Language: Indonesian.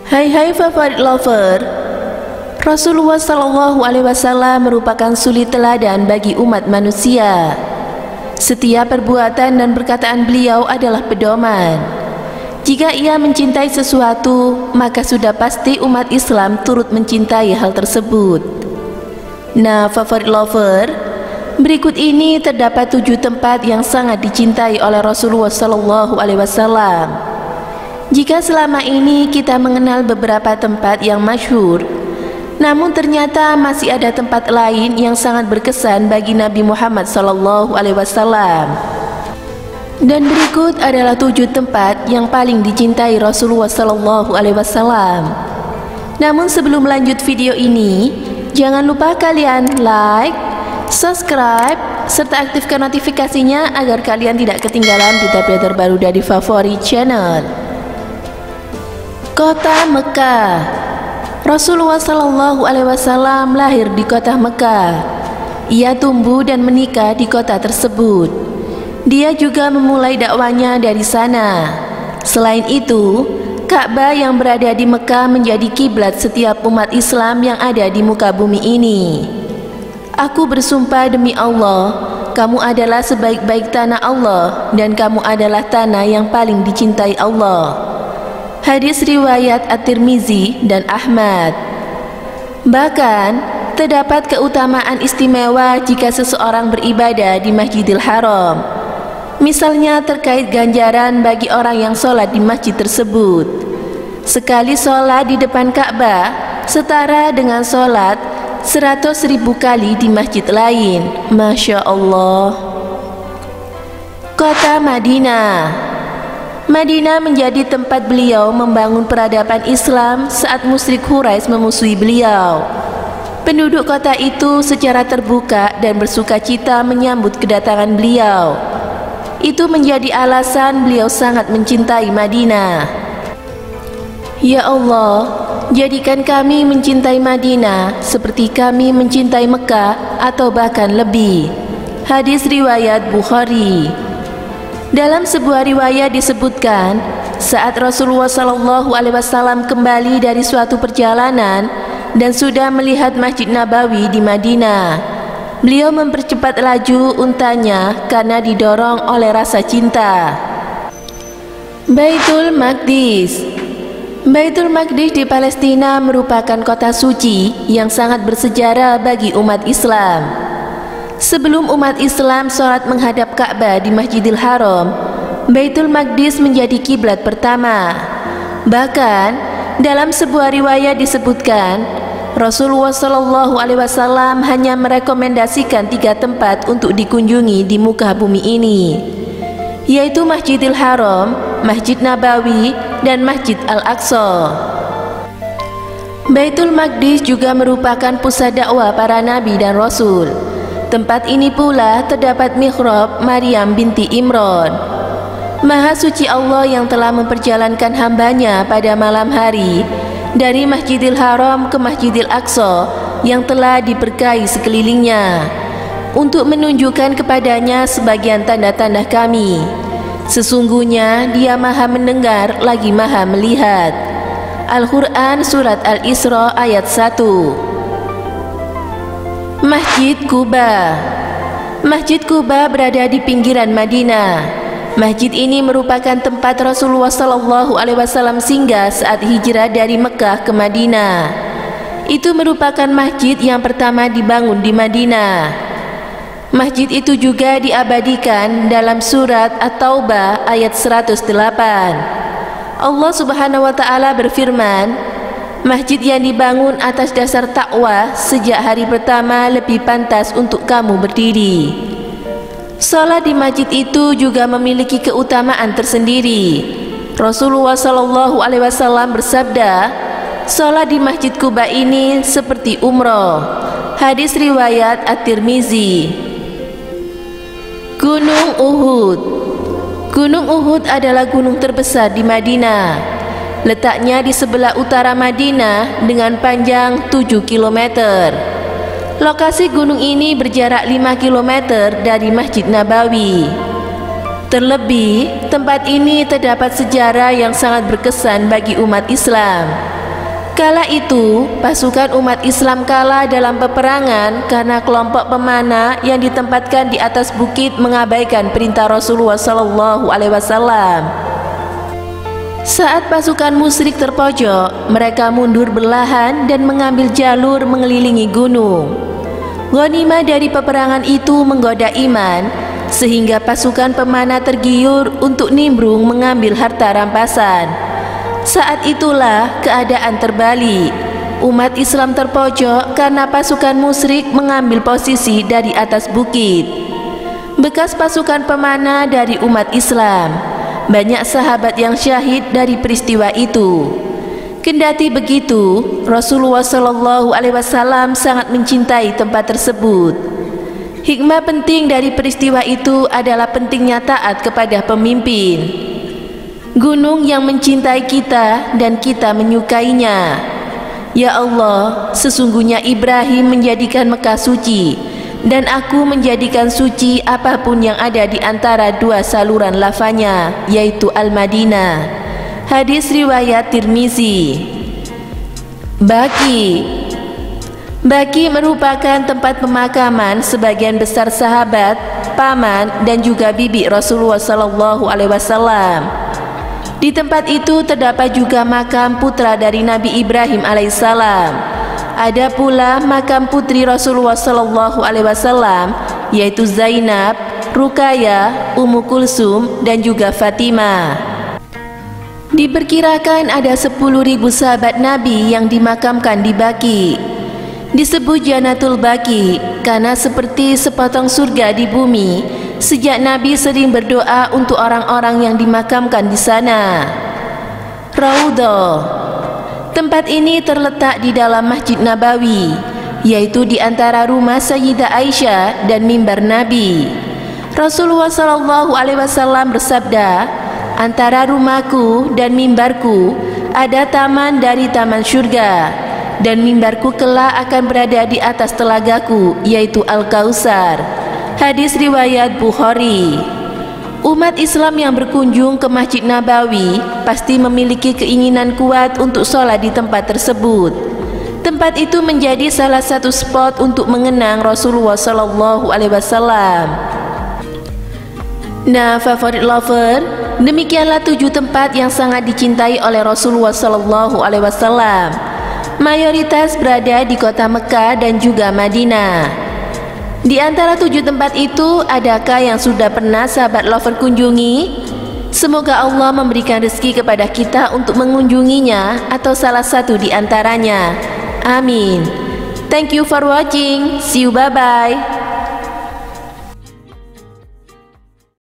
Hai favorit lover, Rasulullah SAW merupakan suri teladan bagi umat manusia. Setiap perbuatan dan perkataan beliau adalah pedoman. Jika ia mencintai sesuatu, maka sudah pasti umat Islam turut mencintai hal tersebut. Nah, favorit lover, berikut ini terdapat 7 tempat yang sangat dicintai oleh Rasulullah SAW. Jika selama ini kita mengenal beberapa tempat yang masyhur, namun ternyata masih ada tempat lain yang sangat berkesan bagi Nabi Muhammad SAW. Dan berikut adalah 7 tempat yang paling dicintai Rasulullah SAW. Namun sebelum lanjut video ini, jangan lupa kalian like, subscribe, serta aktifkan notifikasinya agar kalian tidak ketinggalan berita terbaru dari Favorit Channel. Kota Mekah. Rasulullah SAW lahir di kota Mekah. Ia tumbuh dan menikah di kota tersebut. Dia juga memulai dakwanya dari sana. Selain itu, Ka'bah yang berada di Mekah menjadi kiblat setiap umat Islam yang ada di muka bumi ini. Aku bersumpah demi Allah, kamu adalah sebaik-baik tanah Allah, dan kamu adalah tanah yang paling dicintai Allah. Hadis riwayat At-Tirmizi dan Ahmad. Bahkan terdapat keutamaan istimewa jika seseorang beribadah di Masjidil Haram. Misalnya terkait ganjaran bagi orang yang sholat di masjid tersebut. Sekali sholat di depan Ka'bah setara dengan sholat 100.000 kali di masjid lain. Masya Allah. Kota Madinah. Madinah menjadi tempat beliau membangun peradaban Islam saat musyrik Quraisy memusuhi beliau. Penduduk kota itu secara terbuka dan bersukacita menyambut kedatangan beliau. Itu menjadi alasan beliau sangat mencintai Madinah. Ya Allah, jadikan kami mencintai Madinah seperti kami mencintai Mekah atau bahkan lebih. Hadis riwayat Bukhari. Dalam sebuah riwayat disebutkan, saat Rasulullah SAW kembali dari suatu perjalanan dan sudah melihat Masjid Nabawi di Madinah, beliau mempercepat laju untanya karena didorong oleh rasa cinta. Baitul Maqdis. Baitul Maqdis di Palestina merupakan kota suci yang sangat bersejarah bagi umat Islam. Sebelum umat Islam sholat menghadap Ka'bah di Masjidil Haram, Baitul Maqdis menjadi kiblat pertama. Bahkan dalam sebuah riwayat disebutkan, Rasulullah SAW hanya merekomendasikan 3 tempat untuk dikunjungi di muka bumi ini, yaitu Masjidil Haram, Masjid Nabawi, dan Masjid Al-Aqsa. Baitul Maqdis juga merupakan pusat dakwah para nabi dan rasul. Tempat ini pula terdapat mihrab Maryam binti Imran. Maha suci Allah yang telah memperjalankan hambanya pada malam hari dari Masjidil Haram ke Masjidil Aqsa yang telah diberkahi sekelilingnya, untuk menunjukkan kepadanya sebagian tanda-tanda kami. Sesungguhnya Dia Maha mendengar lagi Maha melihat. Al-Quran Surat Al-Isra ayat 1. Masjid Quba. Masjid Quba berada di pinggiran Madinah. Masjid ini merupakan tempat Rasulullah SAW singgah saat hijrah dari Mekah ke Madinah. Itu merupakan masjid yang pertama dibangun di Madinah. Masjid itu juga diabadikan dalam surat At-Taubah ayat 108. Allah Subhanahu wa Ta'ala berfirman, masjid yang dibangun atas dasar takwa sejak hari pertama lebih pantas untuk kamu berdiri. Salat di masjid itu juga memiliki keutamaan tersendiri. Rasulullah SAW bersabda, salat di Masjid Quba ini seperti umroh. Hadis riwayat At-Tirmizi. Gunung Uhud. Gunung Uhud adalah gunung terbesar di Madinah. Letaknya di sebelah utara Madinah dengan panjang 7 km. Lokasi gunung ini berjarak 5 km dari Masjid Nabawi. Terlebih, tempat ini terdapat sejarah yang sangat berkesan bagi umat Islam. Kala itu, pasukan umat Islam kalah dalam peperangan karena kelompok pemanah yang ditempatkan di atas bukit mengabaikan perintah Rasulullah SAW. Saat pasukan musyrik terpojok, mereka mundur berlahan dan mengambil jalur mengelilingi gunung. Ghanimah dari peperangan itu menggoda iman, sehingga pasukan pemanah tergiur untuk nimbrung mengambil harta rampasan. Saat itulah keadaan terbalik. Umat Islam terpojok karena pasukan musyrik mengambil posisi dari atas bukit. Bekas pasukan pemanah dari umat Islam. Banyak sahabat yang syahid dari peristiwa itu. Kendati begitu, Rasulullah SAW sangat mencintai tempat tersebut. Hikmah penting dari peristiwa itu adalah pentingnya taat kepada pemimpin. Gunung yang mencintai kita dan kita menyukainya. Ya Allah, sesungguhnya Ibrahim menjadikan Mekah suci, dan aku menjadikan suci apapun yang ada di antara dua saluran lavanya, yaitu Al-Madinah. Hadis riwayat Tirmizi. Baqi merupakan tempat pemakaman sebagian besar sahabat, paman, dan juga bibi Rasulullah SAW. Di tempat itu terdapat juga makam putra dari Nabi Ibrahim alaihissalam. Ada pula makam putri Rasulullah SAW, yaitu Zainab, Ruqayyah, Ummu Kulsum, dan juga Fatimah. Diperkirakan ada 10.000 sahabat Nabi yang dimakamkan di Baqi. Disebut Jannatul Baqi karena seperti sepotong surga di bumi. Sejak Nabi sering berdoa untuk orang-orang yang dimakamkan di sana. Raudhah. Tempat ini terletak di dalam Masjid Nabawi, yaitu di antara rumah Sayyidah Aisyah dan mimbar Nabi. Rasulullah SAW bersabda, antara rumahku dan mimbarku ada taman dari taman surga, dan mimbarku kelak akan berada di atas telagaku, yaitu Al-Kautsar. Hadis riwayat Bukhari. Umat Islam yang berkunjung ke Masjid Nabawi pasti memiliki keinginan kuat untuk sholat di tempat tersebut. Tempat itu menjadi salah satu spot untuk mengenang Rasulullah SAW. Nah, favorit lover, demikianlah 7 tempat yang sangat dicintai oleh Rasulullah SAW. Mayoritas berada di kota Mekah dan juga Madinah. Di antara 7 tempat itu, adakah yang sudah pernah sahabat lover kunjungi? Semoga Allah memberikan rezeki kepada kita untuk mengunjunginya atau salah satu di antaranya. Amin. Thank you for watching. See you, bye-bye.